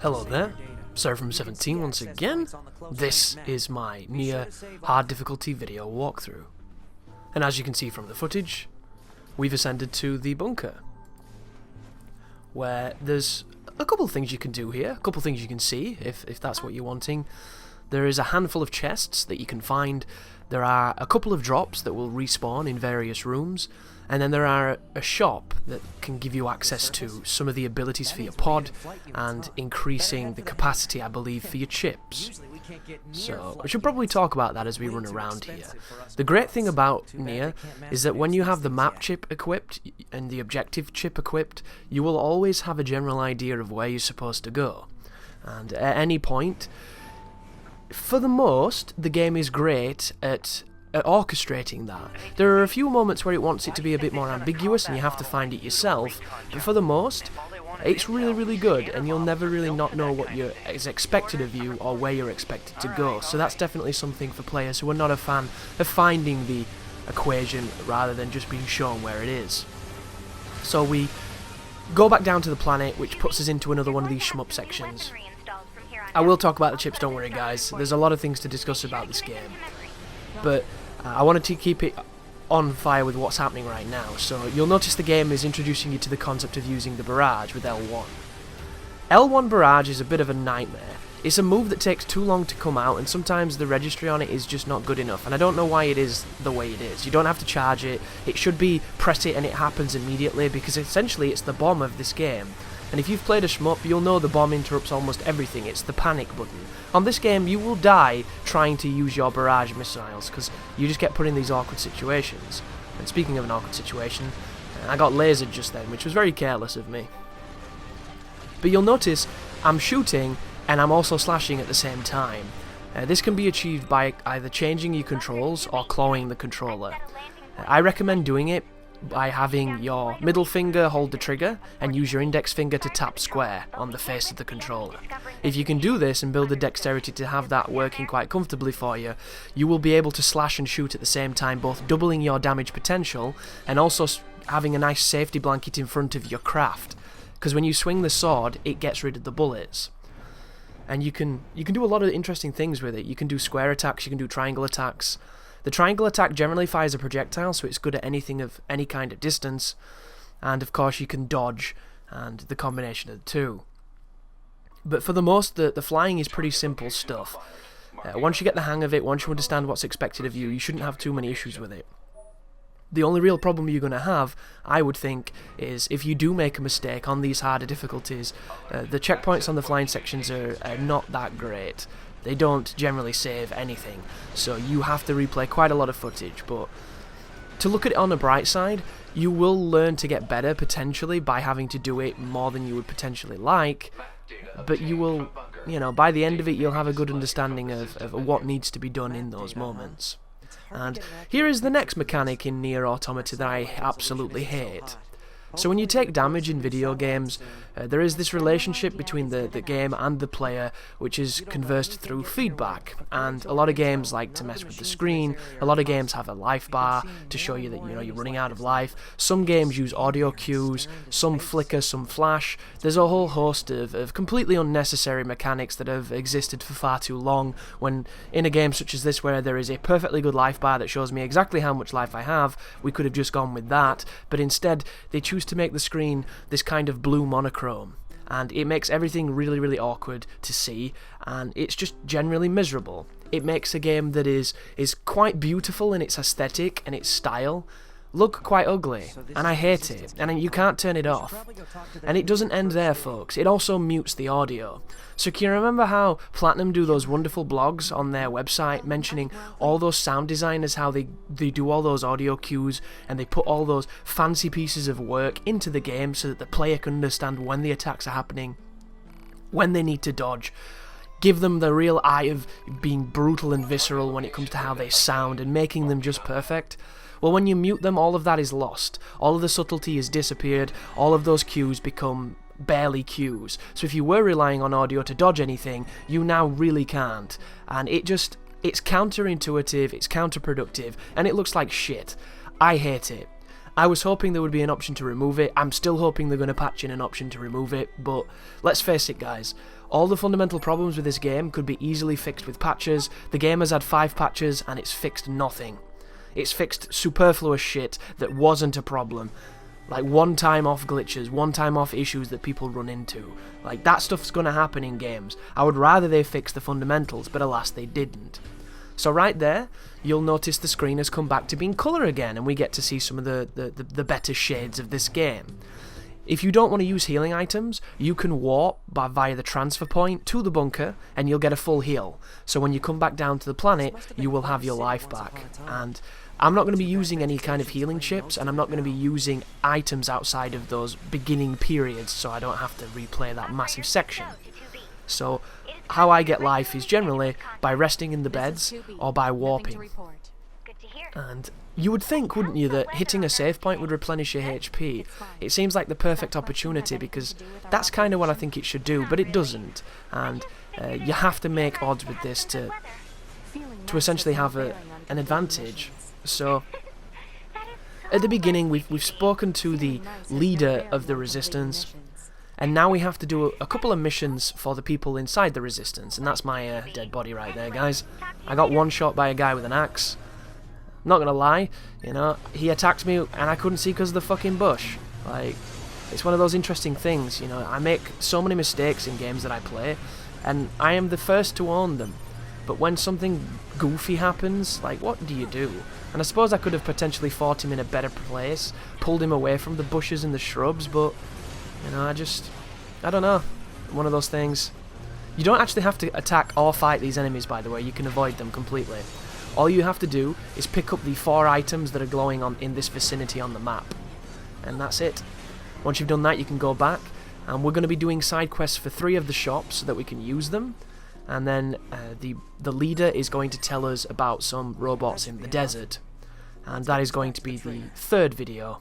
Hello there, Sarah from 17 once again. This is my NieR hard difficulty video walkthrough. And as you can see from the footage, we've ascended to the bunker, where there's a couple of things you can do here, a couple of things you can see if that's what you're wanting. There is a handful of chests that you can find. There are a couple of drops that will respawn in various rooms, and then there are a shop that can give you access to some of the abilities for your pod and increasing the capacity, I believe, for your chips. So we should probably talk about that as we run around here. The great thing about NieR is that when you have the map chip equipped and the objective chip equipped, you will always have a general idea of where you're supposed to go. And at any point, for the most, the game is great at orchestrating that. There are a few moments where it wants it to be a bit more ambiguous and you have to find it yourself, but for the most, it's really good, and you'll never really not know what is expected of you or where you're expected to go. So that's definitely something for players who are not a fan of finding the equation rather than just being shown where it is. So we go back down to the planet, which puts us into another one of these shmup sections. I will talk about the chips, don't worry guys. There's a lot of things to discuss about this game, but I wanted to keep it on fire with what's happening right now. So you'll notice the game is introducing you to the concept of using the barrage with L1. L1 barrage is a bit of a nightmare. It's a move that takes too long to come out, and sometimes the registry on it is just not good enough, and I don't know why it is the way it is. You don't have to charge it. It should be press it and it happens immediately, because essentially it's the bomb of this game. And if you've played a shmup, you'll know the bomb interrupts almost everything. It's the panic button. On this game, you will die trying to use your barrage missiles, because you just get put in these awkward situations. And speaking of an awkward situation, I got lasered just then, which was very careless of me. But you'll notice I'm shooting and I'm also slashing at the same time. This can be achieved by either changing your controls or clawing the controller. I recommend doing it by having your middle finger hold the trigger and use your index finger to tap square on the face of the controller. If you can do this and build the dexterity to have that working quite comfortably for you, you will be able to slash and shoot at the same time, both doubling your damage potential and also having a nice safety blanket in front of your craft. Because when you swing the sword, it gets rid of the bullets. And you can do a lot of interesting things with it. You can do square attacks, you can do triangle attacks. The triangle attack generally fires a projectile, so it's good at anything of any kind of distance. And of course you can dodge, and the combination of the two. But for the most, the flying is pretty simple stuff. Once you get the hang of it, once you understand what's expected of you, you shouldn't have too many issues with it. The only real problem you're going to have, I would think, is if you do make a mistake on these harder difficulties. The checkpoints on the flying sections are not that great. They don't generally save anything, so you have to replay quite a lot of footage. But to look at it on the bright side, you will learn to get better potentially by having to do it more than you would potentially like, but you will, by the end of it, you'll have a good understanding of what needs to be done in those moments. And here is the next mechanic in NieR Automata that I absolutely hate. So when you take damage in video games, there is this relationship between the game and the player, which is conversed through feedback. And a lot of games like to mess with the screen. A lot of games have a life bar to show you that you're running out of life. Some games use audio cues, some flicker, some flash. There's a whole host of completely unnecessary mechanics that have existed for far too long, when in a game such as this, where there is a perfectly good life bar that shows me exactly how much life I have, we could have just gone with that. But instead, they choose to make the screen this kind of blue monochrome, and it makes everything really awkward to see, and it's just generally miserable. It makes a game that is quite beautiful in its aesthetic and its style look quite ugly, and I hate it, and you can't turn it off. And it doesn't end there, folks. It also mutes the audio. So can you remember how Platinum do those wonderful blogs on their website mentioning all those sound designers, how they do all those audio cues and they put all those fancy pieces of work into the game so that the player can understand when the attacks are happening, when they need to dodge, give them the real eye of being brutal and visceral when it comes to how they sound and making them just perfect? Well, when you mute them, all of that is lost. All of the subtlety is disappeared. All of those cues become barely cues. So if you were relying on audio to dodge anything, you now really can't. And it's counterintuitive, it's counterproductive, and it looks like shit. I hate it. I was hoping there would be an option to remove it. I'm still hoping they're going to patch in an option to remove it, but let's face it guys, All the fundamental problems with this game could be easily fixed with patches. The game has had 5 patches and it's fixed nothing. It's fixed superfluous shit that wasn't a problem. Like one-time off glitches, one-time off issues that people run into. Like, that stuff's gonna happen in games. I would rather they fix the fundamentals, but alas they didn't. So right there, you'll notice the screen has come back to being colour again, and we get to see some of the better shades of this game. If you don't want to use healing items, you can warp via the transfer point to the bunker, and you'll get a full heal. So when you come back down to the planet, you will have your life back. And I'm not going to be using any kind of healing chips, and I'm not going to be using items outside of those beginning periods, so I don't have to replay that massive section. So how I get life is generally by resting in the beds or by warping. And you would think, wouldn't you, that hitting a save point would replenish your HP? It seems like the perfect opportunity, because that's kind of what I think it should do, but it doesn't. And you have to make odds with this to essentially have an advantage. So at the beginning we've spoken to the leader of the resistance, and now we have to do a couple of missions for the people inside the resistance, and that's my dead body right there, guys. I got one shot by a guy with an axe. Not gonna lie, you know, he attacked me and I couldn't see because of the fucking bush. Like, it's one of those interesting things, you know. I make so many mistakes in games that I play, and I am the first to own them. But when something goofy happens, like, what do you do? And I suppose I could have potentially fought him in a better place, pulled him away from the bushes and the shrubs, but, you know, I don't know. One of those things. You don't actually have to attack or fight these enemies, by the way. You can avoid them completely. All you have to do is pick up the 4 items that are glowing in this vicinity on the map. And that's it. Once you've done that, you can go back, and we're going to be doing side quests for 3 of the shops so that we can use them. And then the leader is going to tell us about some robots in the desert. And that is going to be the 3rd video.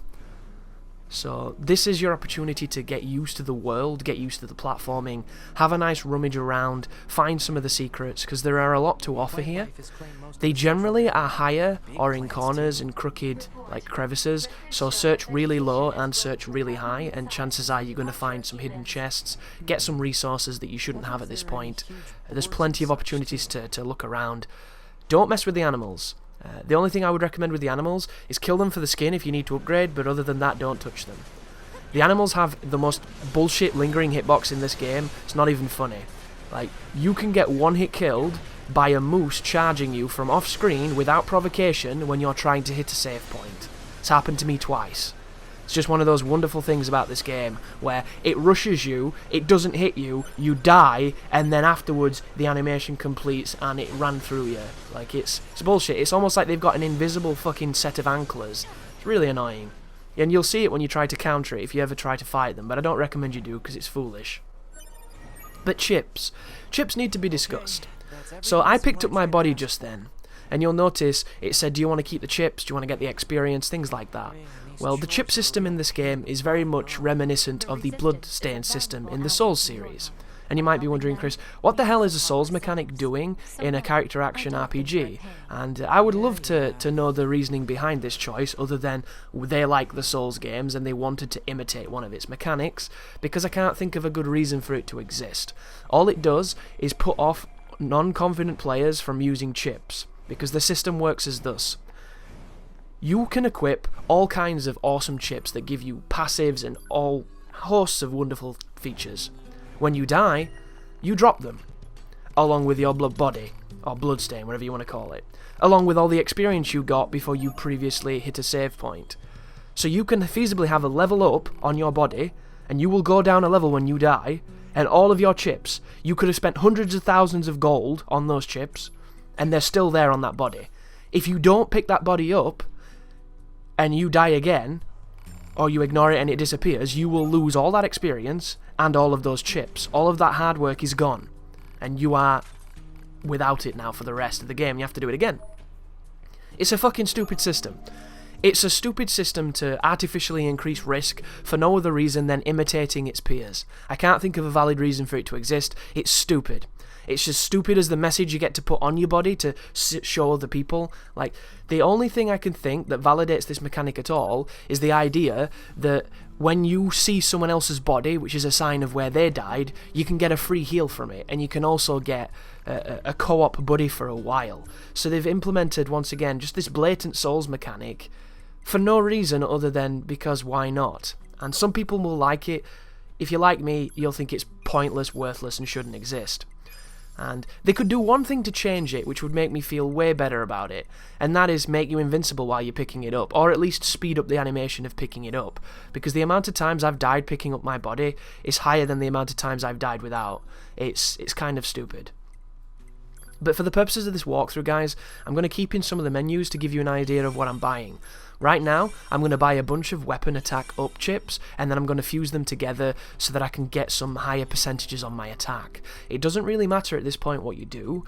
So this is your opportunity to get used to the world, get used to the platforming, have a nice rummage around, find some of the secrets, because there are a lot to offer here. They generally are higher or in corners and crooked like crevices, so search really low and search really high, and chances are you're going to find some hidden chests, get some resources that you shouldn't have at this point. There's plenty of opportunities to look around. Don't mess with the animals. The only thing I would recommend with the animals is kill them for the skin if you need to upgrade, but other than that, don't touch them. The animals have the most bullshit lingering hitbox in this game. It's not even funny. Like, you can get one hit killed by a moose charging you from off screen without provocation when you're trying to hit a save point. It's happened to me twice. It's just one of those wonderful things about this game, where it rushes you, it doesn't hit you, you die, and then afterwards the animation completes and it ran through you. Like, it's bullshit. It's almost like they've got an invisible fucking set of anklers. It's really annoying. And you'll see it when you try to counter it if you ever try to fight them, but I don't recommend you do because it's foolish. But chips. Chips need to be discussed. So I picked up my body just then, and you'll notice it said, do you want to keep the chips, do you want to get the experience, things like that. Well, the chip system in this game is very much reminiscent of the Bloodstain system in the Souls series. And you might be wondering, Chris, what the hell is a Souls mechanic doing in a character action RPG? And I would love to know the reasoning behind this choice, other than they like the Souls games and they wanted to imitate one of its mechanics, because I can't think of a good reason for it to exist. All it does is put off non-confident players from using chips, because the system works as thus. You can equip all kinds of awesome chips that give you passives and all hosts of wonderful features. When you die, you drop them, along with your blood body, or bloodstain, whatever you want to call it, along with all the experience you got before you previously hit a save point. So you can feasibly have a level up on your body, and you will go down a level when you die, and all of your chips, you could have spent hundreds of thousands of gold on those chips, and they're still there on that body. If you don't pick that body up, and you die again, or you ignore it and it disappears, you will lose all that experience and all of those chips. All of that hard work is gone, and you are without it now for the rest of the game. You have to do it again. It's a fucking stupid system. It's a stupid system to artificially increase risk for no other reason than imitating its peers. I can't think of a valid reason for it to exist. It's stupid. It's just stupid as the message you get to put on your body to show other people. Like, the only thing I can think that validates this mechanic at all is the idea that when you see someone else's body, which is a sign of where they died, you can get a free heal from it, and you can also get a co-op buddy for a while. So they've implemented, once again, just this blatant Souls mechanic for no reason other than because why not? And some people will like it. If you're like me, you'll think it's pointless, worthless, and shouldn't exist. And they could do one thing to change it, which would make me feel way better about it, and that is make you invincible while you're picking it up, or at least speed up the animation of picking it up, because the amount of times I've died picking up my body is higher than the amount of times I've died without. It's kind of stupid. But for the purposes of this walkthrough, guys, I'm going to keep in some of the menus to give you an idea of what I'm buying. Right now, I'm going to buy a bunch of weapon attack up chips, and then I'm going to fuse them together so that I can get some higher percentages on my attack. It doesn't really matter at this point what you do,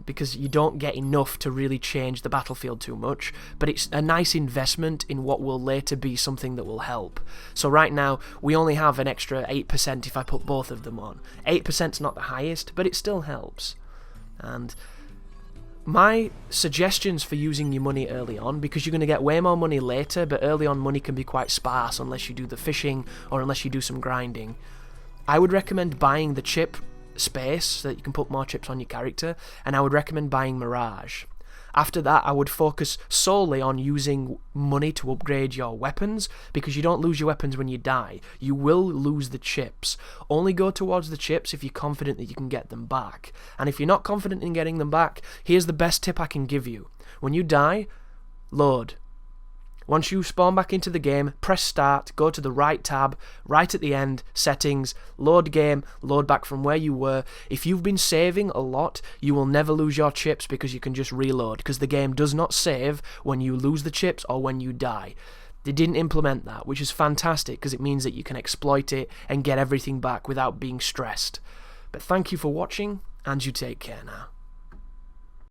because you don't get enough to really change the battlefield too much, but it's a nice investment in what will later be something that will help. So right now, we only have an extra 8% if I put both of them on. 8%'s not the highest, but it still helps. And my suggestions for using your money early on, because you're going to get way more money later, but early on money can be quite sparse unless you do the fishing or unless you do some grinding. I would recommend buying the chip space so that you can put more chips on your character, and I would recommend buying Mirage. After that, I would focus solely on using money to upgrade your weapons, because you don't lose your weapons when you die. You will lose the chips. Only go towards the chips if you're confident that you can get them back. And if you're not confident in getting them back, here's the best tip I can give you. When you die, load. Once you spawn back into the game, press start, go to the right tab, right at the end, settings, load game, load back from where you were. If you've been saving a lot, you will never lose your chips because you can just reload, because the game does not save when you lose the chips or when you die. They didn't implement that, which is fantastic because it means that you can exploit it and get everything back without being stressed. But thank you for watching, and you take care now.